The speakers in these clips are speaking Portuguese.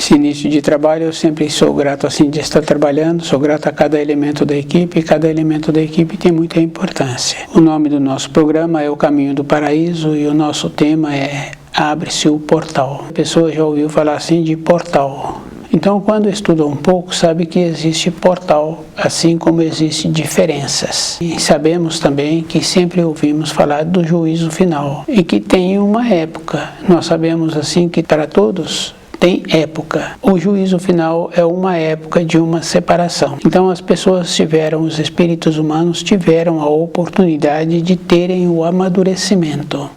Esse início de trabalho eu sempre sou grato assim de estar trabalhando, sou grato a cada elemento da equipe, e cada elemento da equipe tem muita importância. O nome do nosso programa é O Caminho do Paraíso e o nosso tema é Abre-se o Portal. A pessoa já ouviu falar assim de portal. Então, quando estuda um pouco, sabe que existe portal, assim como existem diferenças. E sabemos também que sempre ouvimos falar do juízo final, e que tem uma época. Nós sabemos assim que para todos tem época. O juízo final é uma época de uma separação. Então as pessoas tiveram, os espíritos humanos tiveram a oportunidade de terem o amadurecimento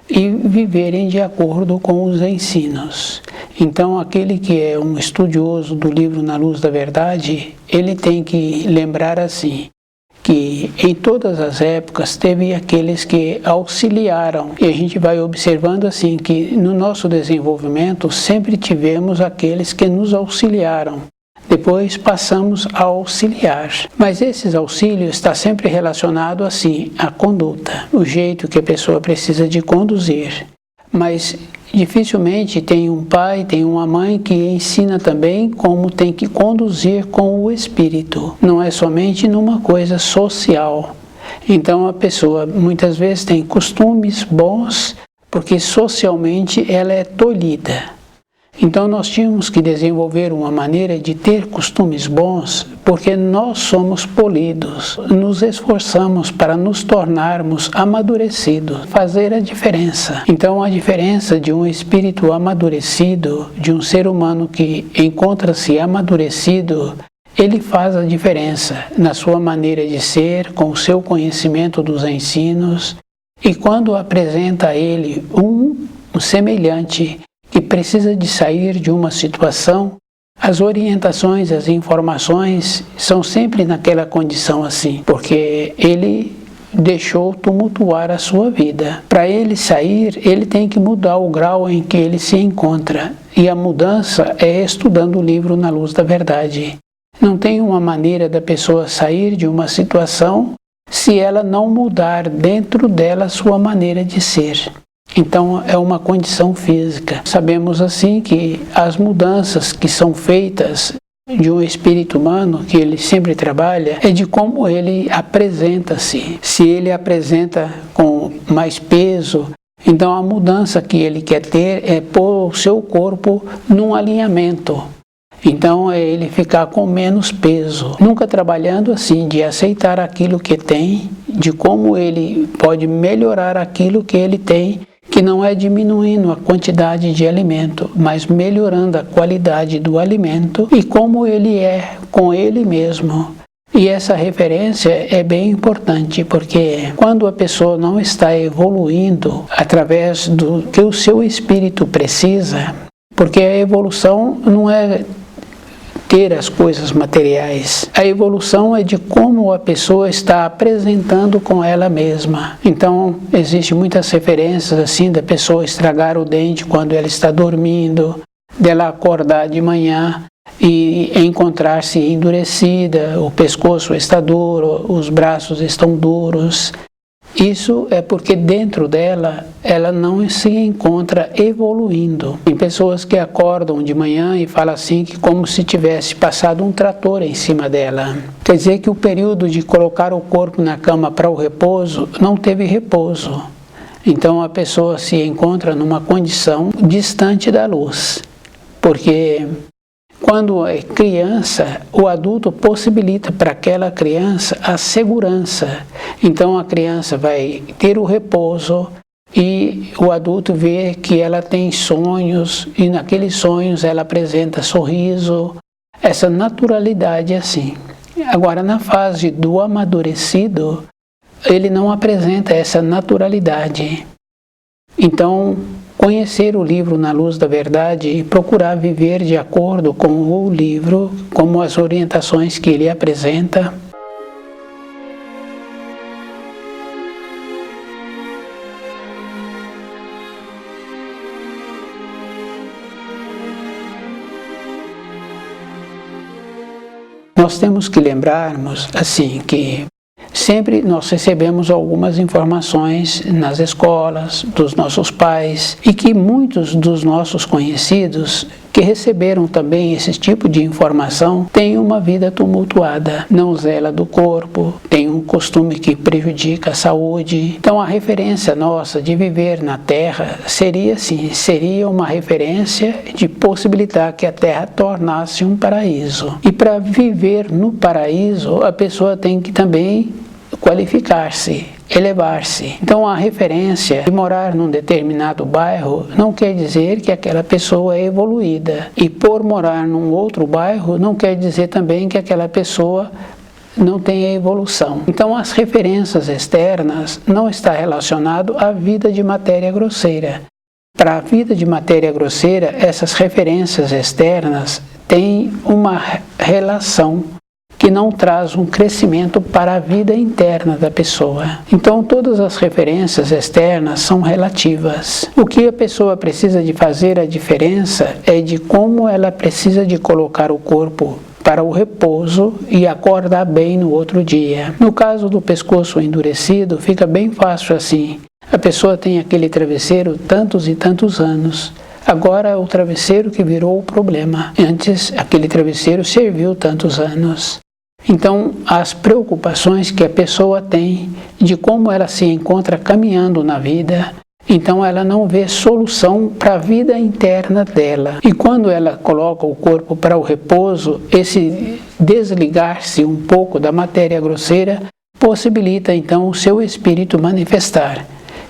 e viverem de acordo com os ensinos. Então aquele que é um estudioso do livro Na Luz da Verdade, ele tem que lembrar assim, que em todas as épocas teve aqueles que auxiliaram. E a gente vai observando assim que no nosso desenvolvimento sempre tivemos aqueles que nos auxiliaram. Depois passamos a auxiliar. Mas esses auxílios está sempre relacionado assim à conduta, o jeito que a pessoa precisa de conduzir. Mas dificilmente tem um pai, tem uma mãe que ensina também como tem que conduzir com o espírito. Não é somente numa coisa social. Então a pessoa muitas vezes tem costumes bons porque socialmente ela é tolhida. Então nós tínhamos que desenvolver uma maneira de ter costumes bons, porque nós somos polidos, nos esforçamos para nos tornarmos amadurecidos, fazer a diferença. Então a diferença de um espírito amadurecido, de um ser humano que encontra-se amadurecido, ele faz a diferença na sua maneira de ser, com o seu conhecimento dos ensinos, e quando apresenta a ele um semelhante que precisa de sair de uma situação, as orientações, as informações são sempre naquela condição assim, porque ele deixou tumultuar a sua vida. Para ele sair, ele tem que mudar o grau em que ele se encontra, e a mudança é estudando o livro Na Luz da Verdade. Não tem uma maneira da pessoa sair de uma situação se ela não mudar dentro dela a sua maneira de ser. Então é uma condição física. Sabemos assim que as mudanças que são feitas de um espírito humano, que ele sempre trabalha, é de como ele apresenta-se. Se ele apresenta com mais peso, então a mudança que ele quer ter é pôr o seu corpo num alinhamento. Então é ele ficar com menos peso, nunca trabalhando assim de aceitar aquilo que tem, de como ele pode melhorar aquilo que ele tem, que não é diminuindo a quantidade de alimento, mas melhorando a qualidade do alimento e como ele é com ele mesmo. E essa referência é bem importante, porque quando a pessoa não está evoluindo através do que o seu espírito precisa, porque a evolução não é ter as coisas materiais. A evolução é de como a pessoa está apresentando com ela mesma. Então, existem muitas referências assim da pessoa estragar o dente quando ela está dormindo, dela acordar de manhã e encontrar-se endurecida, o pescoço está duro, os braços estão duros. Isso é porque dentro dela, ela não se encontra evoluindo. Tem pessoas que acordam de manhã e falam assim que como se tivesse passado um trator em cima dela. Quer dizer que o período de colocar o corpo na cama para o repouso, não teve repouso. Então a pessoa se encontra numa condição distante da luz. Porque quando é criança, o adulto possibilita para aquela criança a segurança. Então a criança vai ter o repouso e o adulto vê que ela tem sonhos e naqueles sonhos ela apresenta sorriso, essa naturalidade assim. Agora na fase do amadurecido, ele não apresenta essa naturalidade. Então, conhecer o livro Na Luz da Verdade e procurar viver de acordo com o livro, como as orientações que ele apresenta. Nós temos que lembrarmos assim que sempre nós recebemos algumas informações nas escolas, dos nossos pais, e que muitos dos nossos conhecidos que receberam também esse tipo de informação têm uma vida tumultuada, não zela do corpo, tem um costume que prejudica a saúde. Então a referência nossa de viver na Terra seria uma referência de possibilitar que a Terra tornasse um paraíso. E para viver no paraíso, a pessoa tem que também qualificar-se, elevar-se. Então a referência de morar num determinado bairro não quer dizer que aquela pessoa é evoluída. E por morar num outro bairro não quer dizer também que aquela pessoa não tem evolução. Então as referências externas não está relacionado à vida de matéria grosseira. Para a vida de matéria grosseira, essas referências externas têm uma relação que não traz um crescimento para a vida interna da pessoa. Então todas as referências externas são relativas. O que a pessoa precisa de fazer a diferença é de como ela precisa de colocar o corpo para o repouso e acordar bem no outro dia. No caso do pescoço endurecido, fica bem fácil assim. A pessoa tem aquele travesseiro tantos e tantos anos. Agora é o travesseiro que virou o problema. Antes, aquele travesseiro serviu tantos anos. Então, as preocupações que a pessoa tem de como ela se encontra caminhando na vida, então ela não vê solução para a vida interna dela. E quando ela coloca o corpo para o repouso, esse desligar-se um pouco da matéria grosseira possibilita então o seu espírito manifestar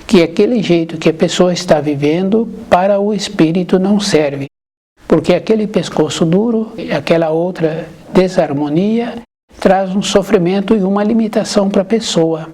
que aquele jeito que a pessoa está vivendo para o espírito não serve. Porque aquele pescoço duro, aquela outra desarmonia, traz um sofrimento e uma limitação para a pessoa.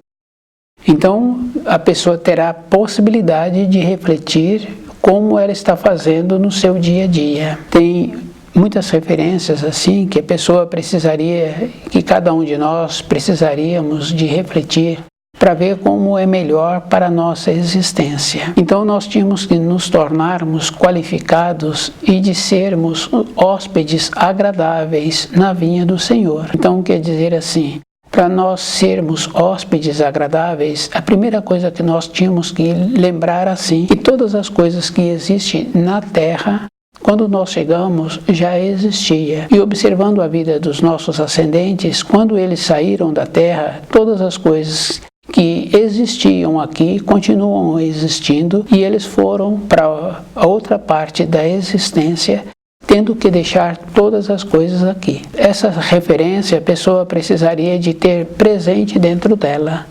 Então, a pessoa terá a possibilidade de refletir como ela está fazendo no seu dia a dia. Tem muitas referências assim que a pessoa precisaria, que cada um de nós precisaríamos de refletir para ver como é melhor para a nossa existência. Então nós tínhamos que nos tornarmos qualificados e de sermos hóspedes agradáveis na vinha do Senhor. Então quer dizer assim, para nós sermos hóspedes agradáveis, a primeira coisa que nós tínhamos que lembrar assim, que todas as coisas que existem na Terra, quando nós chegamos, já existia. E observando a vida dos nossos ascendentes, quando eles saíram da Terra, todas as coisas que existiam aqui continuam existindo e eles foram para a outra parte da existência, tendo que deixar todas as coisas aqui. Essa referência a pessoa precisaria de ter presente dentro dela,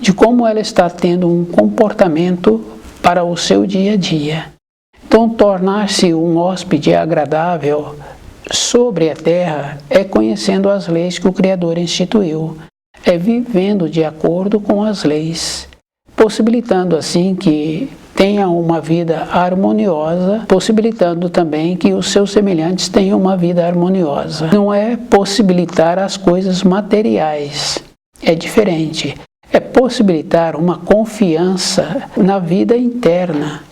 de como ela está tendo um comportamento para o seu dia a dia. Então, tornar-se um hóspede agradável sobre a terra é conhecendo as leis que o Criador instituiu, é vivendo de acordo com as leis, possibilitando assim que tenha uma vida harmoniosa, possibilitando também que os seus semelhantes tenham uma vida harmoniosa. Não é possibilitar as coisas materiais, é diferente. É possibilitar uma confiança na vida interna.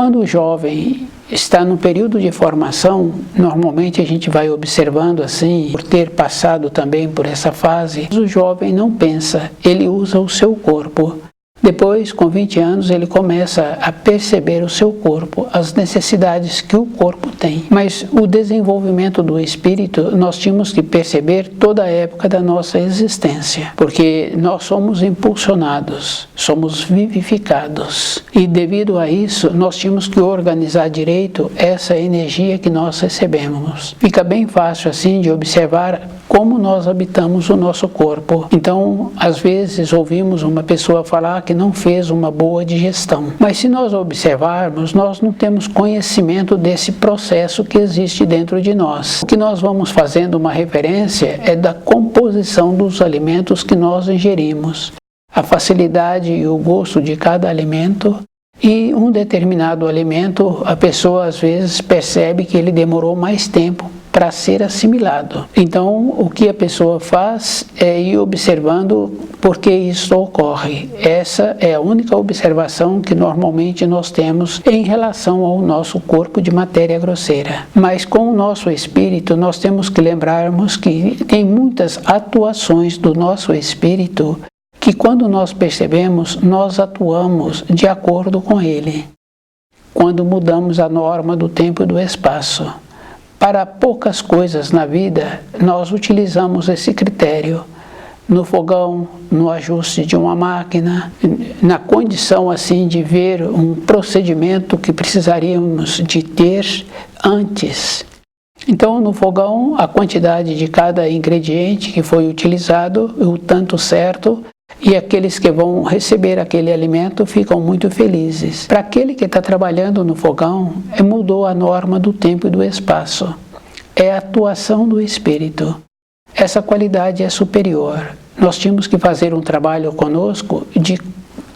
Quando o jovem está no período de formação, normalmente a gente vai observando assim, por ter passado também por essa fase, o jovem não pensa, ele usa o seu corpo. Depois, com 20 anos, ele começa a perceber o seu corpo, as necessidades que o corpo tem. Mas o desenvolvimento do espírito, nós tínhamos que perceber toda a época da nossa existência, porque nós somos impulsionados, somos vivificados. E devido a isso, nós tínhamos que organizar direito essa energia que nós recebemos. Fica bem fácil assim de observar como nós habitamos o nosso corpo. Então, às vezes ouvimos uma pessoa falar que não fez uma boa digestão. Mas se nós observarmos, nós não temos conhecimento desse processo que existe dentro de nós. O que nós vamos fazendo uma referência é da composição dos alimentos que nós ingerimos. A facilidade e o gosto de cada alimento E um determinado alimento, a pessoa às vezes percebe que ele demorou mais tempo para ser assimilado. Então, o que a pessoa faz é ir observando por que isso ocorre. Essa é a única observação que normalmente nós temos em relação ao nosso corpo de matéria grosseira. Mas com o nosso espírito, nós temos que lembrarmos que tem muitas atuações do nosso espírito que quando nós percebemos, nós atuamos de acordo com ele. Quando mudamos a norma do tempo e do espaço. Para poucas coisas na vida, nós utilizamos esse critério. No fogão, no ajuste de uma máquina, na condição assim de ver um procedimento que precisaríamos de ter antes. Então, no fogão, a quantidade de cada ingrediente que foi utilizado, o tanto certo, e aqueles que vão receber aquele alimento ficam muito felizes. Para aquele que está trabalhando no fogão, mudou a norma do tempo e do espaço. É a atuação do espírito. Essa qualidade é superior. Nós tínhamos que fazer um trabalho conosco de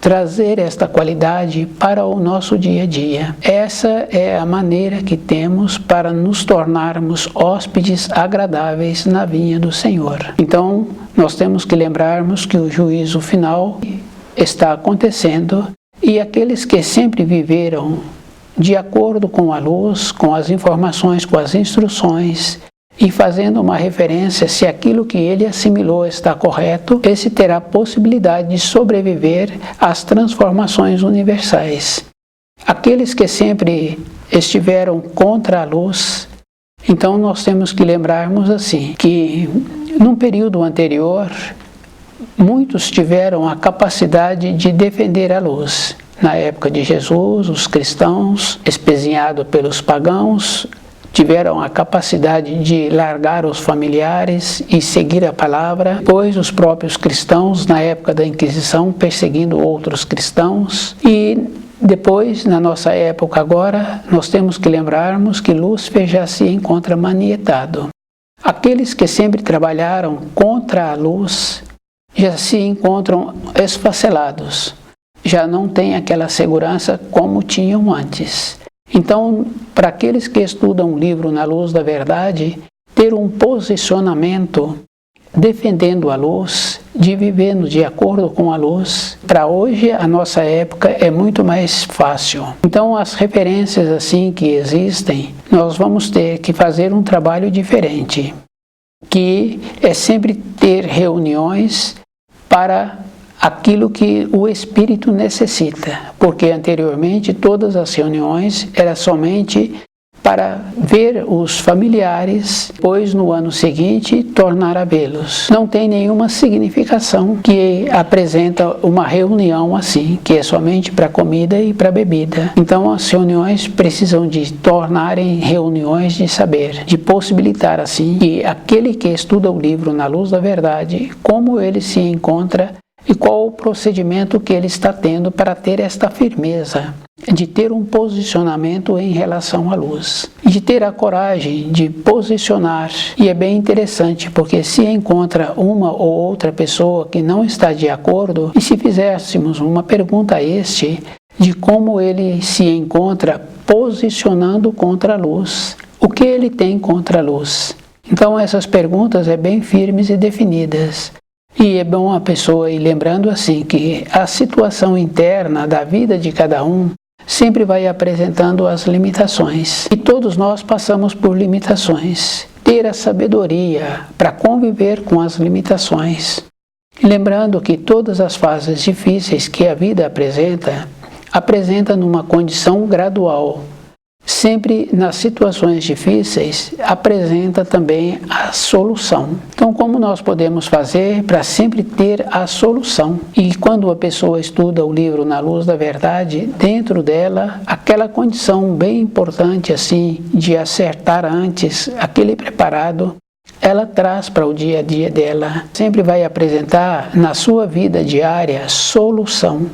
trazer esta qualidade para o nosso dia a dia. Essa é a maneira que temos para nos tornarmos hóspedes agradáveis na vinha do Senhor. Então, nós temos que lembrarmos que o juízo final está acontecendo e aqueles que sempre viveram de acordo com a luz, com as informações, com as instruções, e fazendo uma referência se aquilo que ele assimilou está correto, esse terá possibilidade de sobreviver às transformações universais. Aqueles que sempre estiveram contra a luz, então nós temos que lembrarmos assim, que num período anterior, muitos tiveram a capacidade de defender a luz. Na época de Jesus, os cristãos, espezinhados pelos pagãos, tiveram a capacidade de largar os familiares e seguir a palavra, pois os próprios cristãos, na época da Inquisição, perseguindo outros cristãos. E depois, na nossa época agora, nós temos que lembrarmos que Lúcifer já se encontra manietado. Aqueles que sempre trabalharam contra a luz já se encontram esfacelados, já não têm aquela segurança como tinham antes. Então, para aqueles que estudam o livro Na Luz da Verdade, ter um posicionamento defendendo a luz, de vivendo de acordo com a luz, para hoje, a nossa época, é muito mais fácil. Então, as referências assim que existem, nós vamos ter que fazer um trabalho diferente, que é sempre ter reuniões para aquilo que o espírito necessita, porque anteriormente todas as reuniões eram somente para ver os familiares, pois no ano seguinte tornar a vê-los. Não tem nenhuma significação que apresenta uma reunião assim, que é somente para comida e para bebida. Então as reuniões precisam de tornarem reuniões de saber, de possibilitar assim que aquele que estuda o livro Na Luz da Verdade, como ele se encontra e qual o procedimento que ele está tendo para ter esta firmeza, de ter um posicionamento em relação à luz, de ter a coragem de posicionar. E é bem interessante, porque se encontra uma ou outra pessoa que não está de acordo, e se fizéssemos uma pergunta a este, de como ele se encontra posicionando contra a luz, o que ele tem contra a luz. Então essas perguntas é bem firmes e definidas. E é bom a pessoa ir lembrando assim que a situação interna da vida de cada um sempre vai apresentando as limitações. E todos nós passamos por limitações. Ter a sabedoria para conviver com as limitações. Lembrando que todas as fases difíceis que a vida apresenta numa condição gradual. Sempre nas situações difíceis apresenta também a solução. Então, como nós podemos fazer para sempre ter a solução? E quando a pessoa estuda o livro Na Luz da Verdade, dentro dela, aquela condição bem importante assim de acertar antes, aquele preparado, ela traz para o dia a dia dela. Sempre vai apresentar na sua vida diária solução.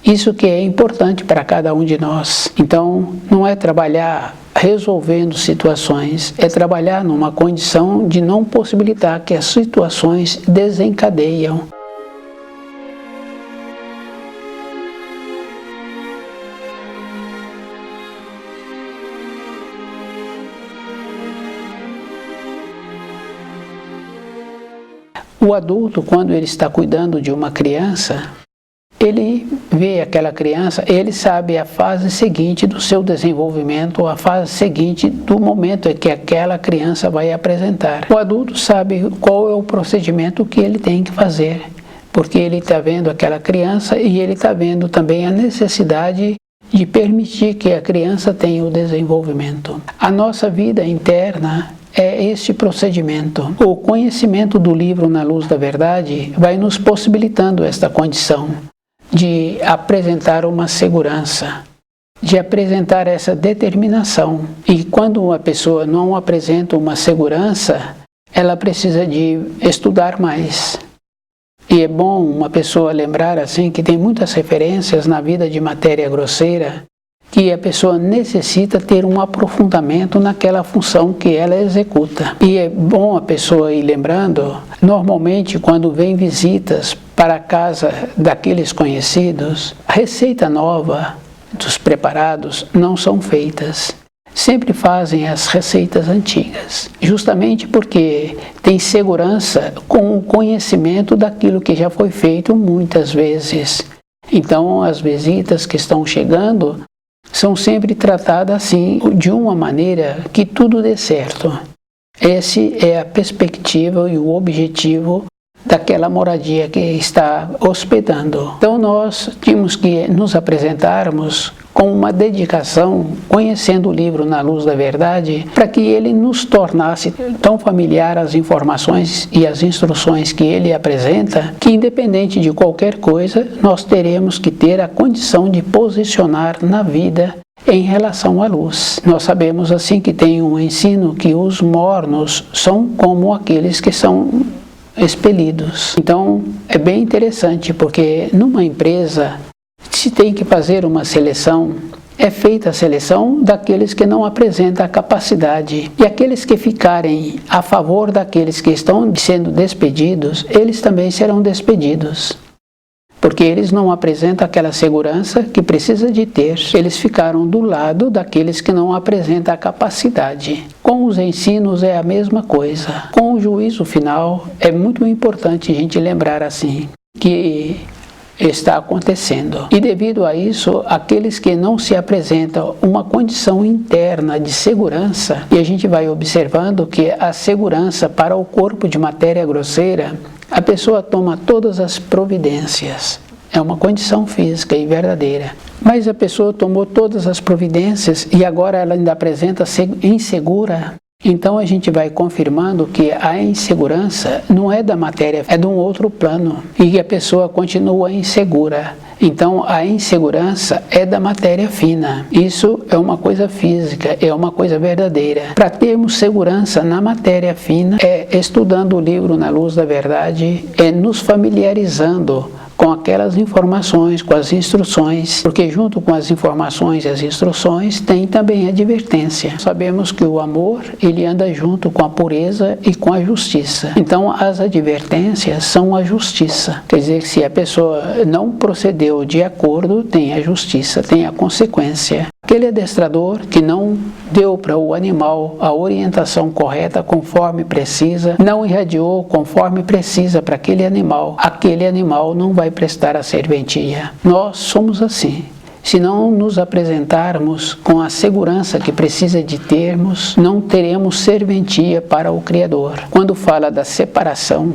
Isso que é importante para cada um de nós. Então, não é trabalhar resolvendo situações, é trabalhar numa condição de não possibilitar que as situações desencadeiam. O adulto, quando ele está cuidando de uma criança, ele vê aquela criança, ele sabe a fase seguinte do seu desenvolvimento, a fase seguinte do momento em que aquela criança vai apresentar. O adulto sabe qual é o procedimento que ele tem que fazer, porque ele está vendo aquela criança e ele está vendo também a necessidade de permitir que a criança tenha o desenvolvimento. A nossa vida interna é este procedimento. O conhecimento do livro Na Luz da Verdade vai nos possibilitando esta condição de apresentar uma segurança, de apresentar essa determinação. E quando uma pessoa não apresenta uma segurança, ela precisa de estudar mais. E é bom uma pessoa lembrar assim que tem muitas referências na vida de matéria grosseira que a pessoa necessita ter um aprofundamento naquela função que ela executa. E é bom a pessoa ir lembrando, normalmente quando vem visitas para a casa daqueles conhecidos, a receita nova dos preparados não são feitas. Sempre fazem as receitas antigas, justamente porque tem segurança com o conhecimento daquilo que já foi feito muitas vezes. Então, as visitas que estão chegando são sempre tratadas assim, de uma maneira que tudo dê certo. Essa é a perspectiva e o objetivo daquela moradia que está hospedando. Então nós tínhamos que nos apresentarmos com uma dedicação, conhecendo o livro Na Luz da Verdade, para que ele nos tornasse tão familiar as informações e as instruções que ele apresenta, que independente de qualquer coisa, nós teremos que ter a condição de posicionar na vida em relação à luz. Nós sabemos assim que tem um ensino que os mornos são como aqueles que são expelidos. Então é bem interessante porque numa empresa se tem que fazer uma seleção, é feita a seleção daqueles que não apresentam a capacidade. E aqueles que ficarem a favor daqueles que estão sendo despedidos, eles também serão despedidos. Porque eles não apresentam aquela segurança que precisa de ter. Eles ficaram do lado daqueles que não apresentam a capacidade. Com os ensinos é a mesma coisa. Com o juízo final, é muito importante a gente lembrar assim, que está acontecendo. E devido a isso, aqueles que não se apresentam uma condição interna de segurança, e a gente vai observando que a segurança para o corpo de matéria grosseira, a pessoa toma todas as providências. É uma condição física e verdadeira. Mas a pessoa tomou todas as providências e agora ela ainda apresenta insegura. Então a gente vai confirmando que a insegurança não é da matéria, é de um outro plano. E a pessoa continua insegura. Então a insegurança é da matéria fina. Isso é uma coisa física, é uma coisa verdadeira. Para termos segurança na matéria fina, é estudando o livro Na Luz da Verdade, é nos familiarizando com aquelas informações, com as instruções, porque junto com as informações e as instruções tem também a advertência. Sabemos que o amor, ele anda junto com a pureza e com a justiça. Então as advertências são a justiça. Quer dizer, se a pessoa não procedeu de acordo, tem a justiça, tem a consequência. Aquele adestrador que não deu para o animal a orientação correta conforme precisa, não irradiou conforme precisa para aquele animal não vai prestar a serventia. Nós somos assim. Se não nos apresentarmos com a segurança que precisa de termos, não teremos serventia para o Criador. Quando fala da separação,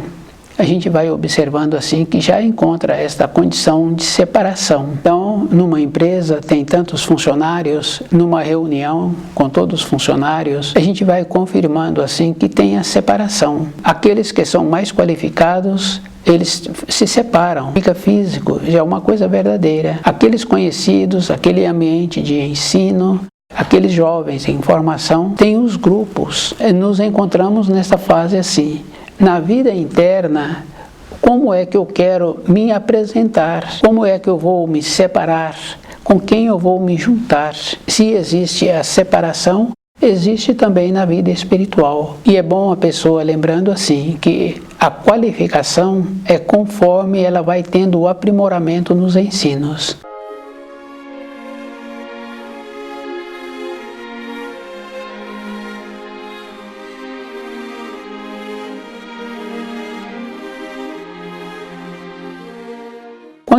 a gente vai observando assim que já encontra esta condição de separação. Então, numa empresa tem tantos funcionários, numa reunião com todos os funcionários, a gente vai confirmando assim que tem a separação. Aqueles que são mais qualificados, eles se separam. Fica físico, já é uma coisa verdadeira. Aqueles conhecidos, aquele ambiente de ensino, aqueles jovens em formação, tem os grupos. Nos encontramos nessa fase assim. Na vida interna, como é que eu quero me apresentar? Como é que eu vou me separar? Com quem eu vou me juntar? Se existe a separação, existe também na vida espiritual. E é bom a pessoa lembrando assim, que a qualificação é conforme ela vai tendo o aprimoramento nos ensinos.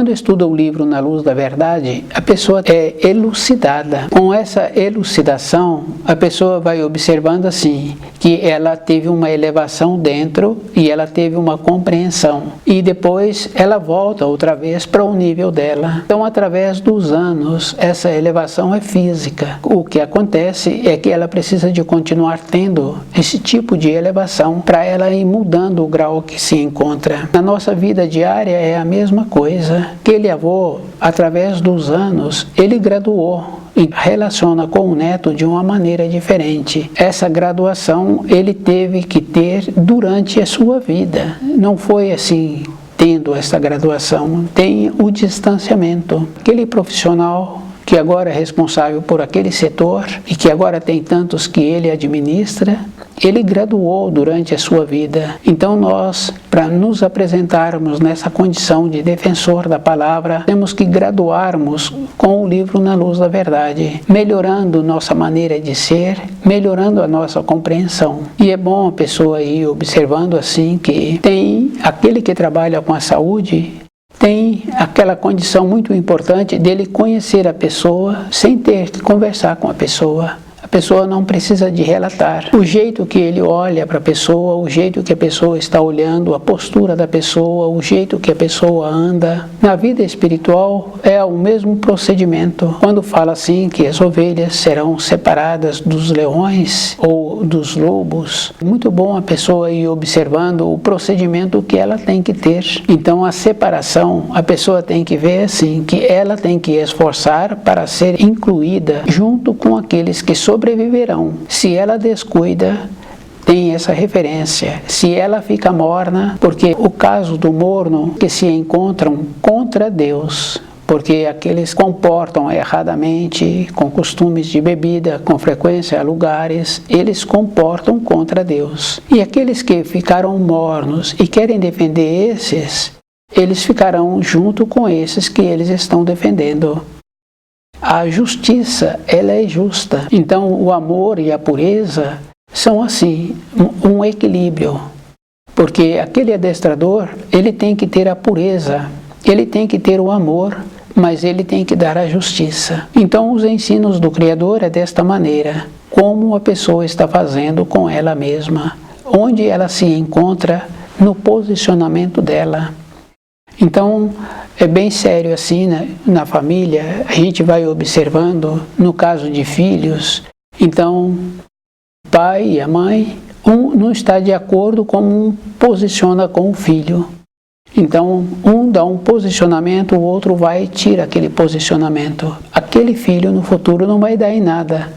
Quando estuda o livro Na Luz da Verdade, a pessoa é elucidada. Com essa elucidação, a pessoa vai observando assim, que ela teve uma elevação dentro e ela teve uma compreensão. E depois ela volta outra vez para o nível dela. Então, através dos anos, essa elevação é física. O que acontece é que ela precisa de continuar tendo esse tipo de elevação para ela ir mudando o grau que se encontra. Na nossa vida diária é a mesma coisa. Aquele avô, através dos anos, ele graduou e relaciona com o neto de uma maneira diferente. Essa graduação ele teve que ter durante a sua vida. Não foi assim, tendo essa graduação, tem o distanciamento. Aquele profissional que agora é responsável por aquele setor e que agora tem tantos que ele administra, ele graduou durante a sua vida. Então nós, para nos apresentarmos nessa condição de defensor da palavra, temos que graduarmos com o livro Na Luz da Verdade, melhorando nossa maneira de ser, melhorando a nossa compreensão. E é bom a pessoa ir observando assim que tem aquele que trabalha com a saúde, tem aquela condição muito importante dele conhecer a pessoa sem ter que conversar com a pessoa. A pessoa não precisa de relatar. O jeito que ele olha para a pessoa, o jeito que a pessoa está olhando, a postura da pessoa, o jeito que a pessoa anda. Na vida espiritual é o mesmo procedimento. Quando fala assim que as ovelhas serão separadas dos leões ou dos lobos, muito bom a pessoa ir observando o procedimento que ela tem que ter. Então a separação, a pessoa tem que ver assim, que ela tem que esforçar para ser incluída junto com aqueles que sobreviverão. Se ela descuida, tem essa referência. Se ela fica morna, porque o caso do morno que se encontram contra Deus, porque aqueles comportam erradamente, com costumes de bebida, com frequência a lugares, eles comportam contra Deus. E aqueles que ficaram mornos e querem defender esses, eles ficarão junto com esses que eles estão defendendo. A justiça, ela é justa. Então, o amor e a pureza são assim, um equilíbrio. Porque aquele adestrador, ele tem que ter a pureza, ele tem que ter o amor, mas ele tem que dar a justiça. Então, os ensinos do Criador é desta maneira, como a pessoa está fazendo com ela mesma, onde ela se encontra no posicionamento dela. Então, é bem sério assim, né? Na família, a gente vai observando, no caso de filhos, então, o pai e a mãe, um não está de acordo como um posiciona com o filho. Então, um dá um posicionamento, o outro vai e tira aquele posicionamento. Aquele filho no futuro não vai dar em nada,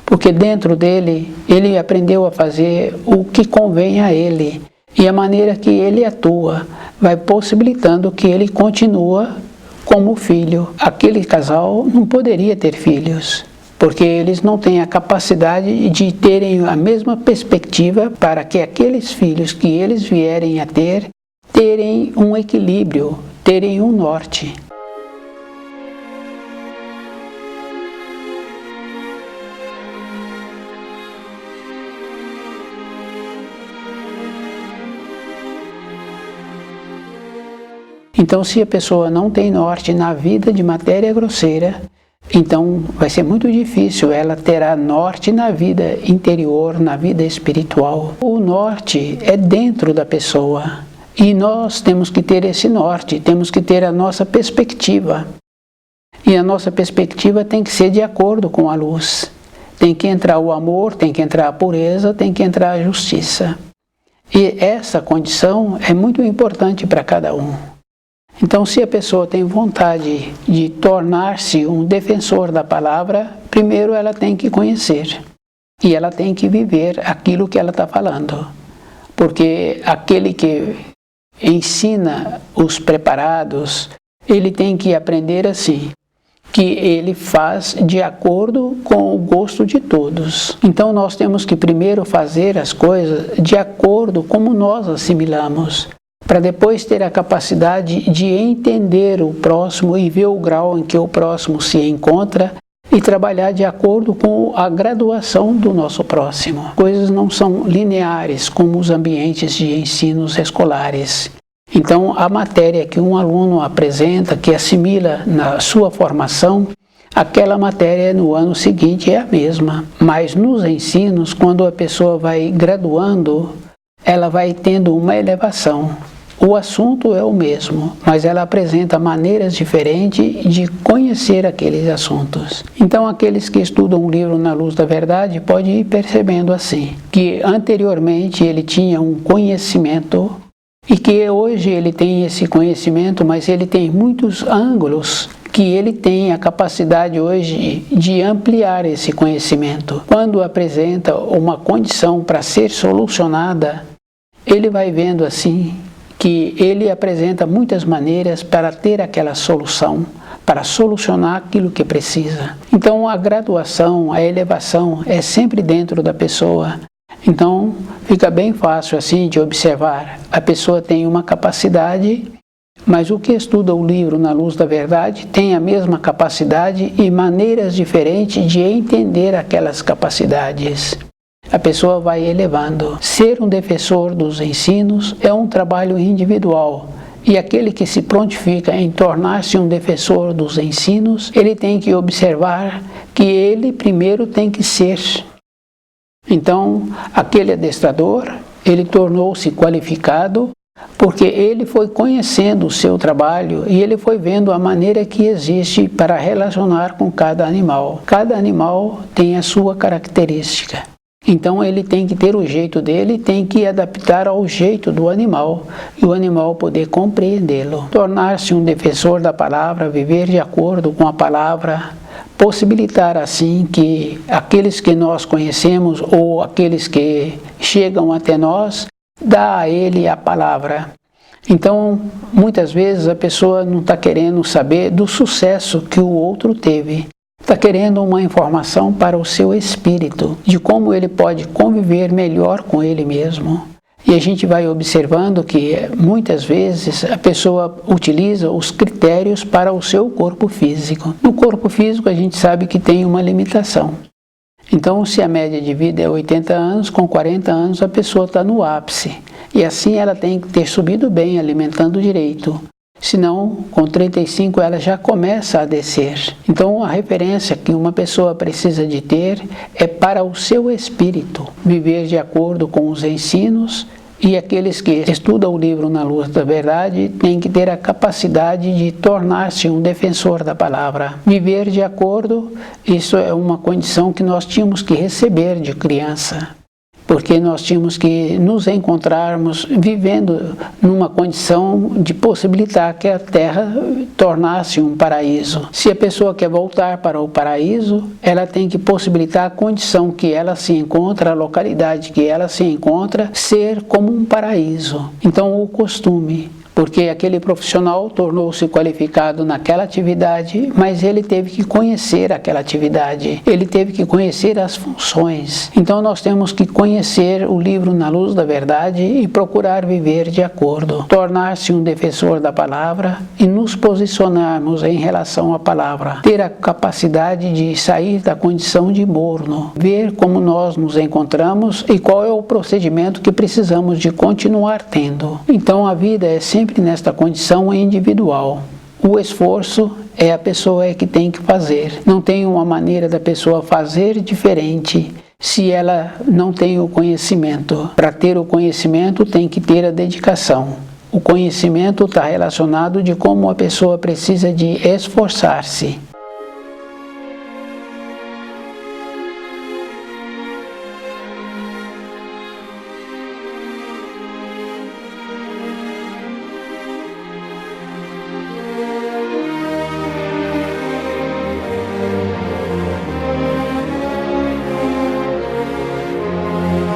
porque dentro dele, ele aprendeu a fazer o que convém a ele. E a maneira que ele atua vai possibilitando que ele continua como filho. Aquele casal não poderia ter filhos, porque eles não têm a capacidade de terem a mesma perspectiva para que aqueles filhos que eles vierem a ter, terem um equilíbrio, terem um norte. Então, se a pessoa não tem norte na vida de matéria grosseira, então vai ser muito difícil ela terá norte na vida interior, na vida espiritual. O norte é dentro da pessoa e nós temos que ter esse norte, temos que ter a nossa perspectiva. E a nossa perspectiva tem que ser de acordo com a luz. Tem que entrar o amor, tem que entrar a pureza, tem que entrar a justiça. E essa condição é muito importante para cada um. Então, se a pessoa tem vontade de tornar-se um defensor da palavra, primeiro ela tem que conhecer e ela tem que viver aquilo que ela está falando. Porque aquele que ensina os preparados, ele tem que aprender assim, que ele faz de acordo com o gosto de todos. Então, nós temos que primeiro fazer as coisas de acordo como nós assimilamos, para depois ter a capacidade de entender o próximo e ver o grau em que o próximo se encontra e trabalhar de acordo com a graduação do nosso próximo. Coisas não são lineares como os ambientes de ensinos escolares. Então, a matéria que um aluno apresenta, que assimila na sua formação, aquela matéria no ano seguinte é a mesma. Mas nos ensinos, quando a pessoa vai graduando, ela vai tendo uma elevação. O assunto é o mesmo, mas ela apresenta maneiras diferentes de conhecer aqueles assuntos. Então, aqueles que estudam o livro Na Luz da Verdade podem ir percebendo assim, que anteriormente ele tinha um conhecimento e que hoje ele tem esse conhecimento, mas ele tem muitos ângulos que ele tem a capacidade hoje de ampliar esse conhecimento. Quando apresenta uma condição para ser solucionada, ele vai vendo assim que ele apresenta muitas maneiras para ter aquela solução, para solucionar aquilo que precisa. Então, a graduação, a elevação é sempre dentro da pessoa. Então, fica bem fácil assim de observar. A pessoa tem uma capacidade, mas o que estuda o livro Na Luz da Verdade tem a mesma capacidade e maneiras diferentes de entender aquelas capacidades. A pessoa vai elevando. Ser um defensor dos ensinos é um trabalho individual. E aquele que se prontifica em tornar-se um defensor dos ensinos, ele tem que observar que ele primeiro tem que ser. Então, aquele adestrador, ele tornou-se qualificado porque ele foi conhecendo o seu trabalho e ele foi vendo a maneira que existe para relacionar com cada animal. Cada animal tem a sua característica. Então ele tem que ter o jeito dele, tem que adaptar ao jeito do animal e o animal poder compreendê-lo. Tornar-se um defensor da palavra, viver de acordo com a palavra, possibilitar assim que aqueles que nós conhecemos ou aqueles que chegam até nós, dá a ele a palavra. Então, muitas vezes a pessoa não está querendo saber do sucesso que o outro teve. Está querendo uma informação para o seu espírito, de como ele pode conviver melhor com ele mesmo. E a gente vai observando que muitas vezes a pessoa utiliza os critérios para o seu corpo físico. No corpo físico a gente sabe que tem uma limitação. Então, se a média de vida é 80 anos, com 40 anos a pessoa está no ápice. E assim ela tem que ter subido bem, alimentando direito. Senão, com 35 ela já começa a descer. Então, a referência que uma pessoa precisa de ter é para o seu espírito. Viver de acordo com os ensinos e aqueles que estudam o livro Na Luz da Verdade têm que ter a capacidade de tornar-se um defensor da palavra. Viver de acordo, isso é uma condição que nós tínhamos que receber de criança. Porque nós tínhamos que nos encontrarmos vivendo numa condição de possibilitar que a Terra tornasse um paraíso. Se a pessoa quer voltar para o paraíso, ela tem que possibilitar a condição que ela se encontra, a localidade que ela se encontra, ser como um paraíso. Então, o costume. Porque aquele profissional tornou-se qualificado naquela atividade, mas ele teve que conhecer aquela atividade, ele teve que conhecer as funções. Então nós temos que conhecer o livro Na Luz da Verdade e procurar viver de acordo, tornar-se um defensor da palavra e nos posicionarmos em relação à palavra, ter a capacidade de sair da condição de morno, ver como nós nos encontramos e qual é o procedimento que precisamos de continuar tendo. Então a vida é sempre nesta condição individual. O esforço é a pessoa que tem que fazer. Não tem uma maneira da pessoa fazer diferente se ela não tem o conhecimento. Para ter o conhecimento tem que ter a dedicação. O conhecimento está relacionado de como a pessoa precisa de esforçar-se.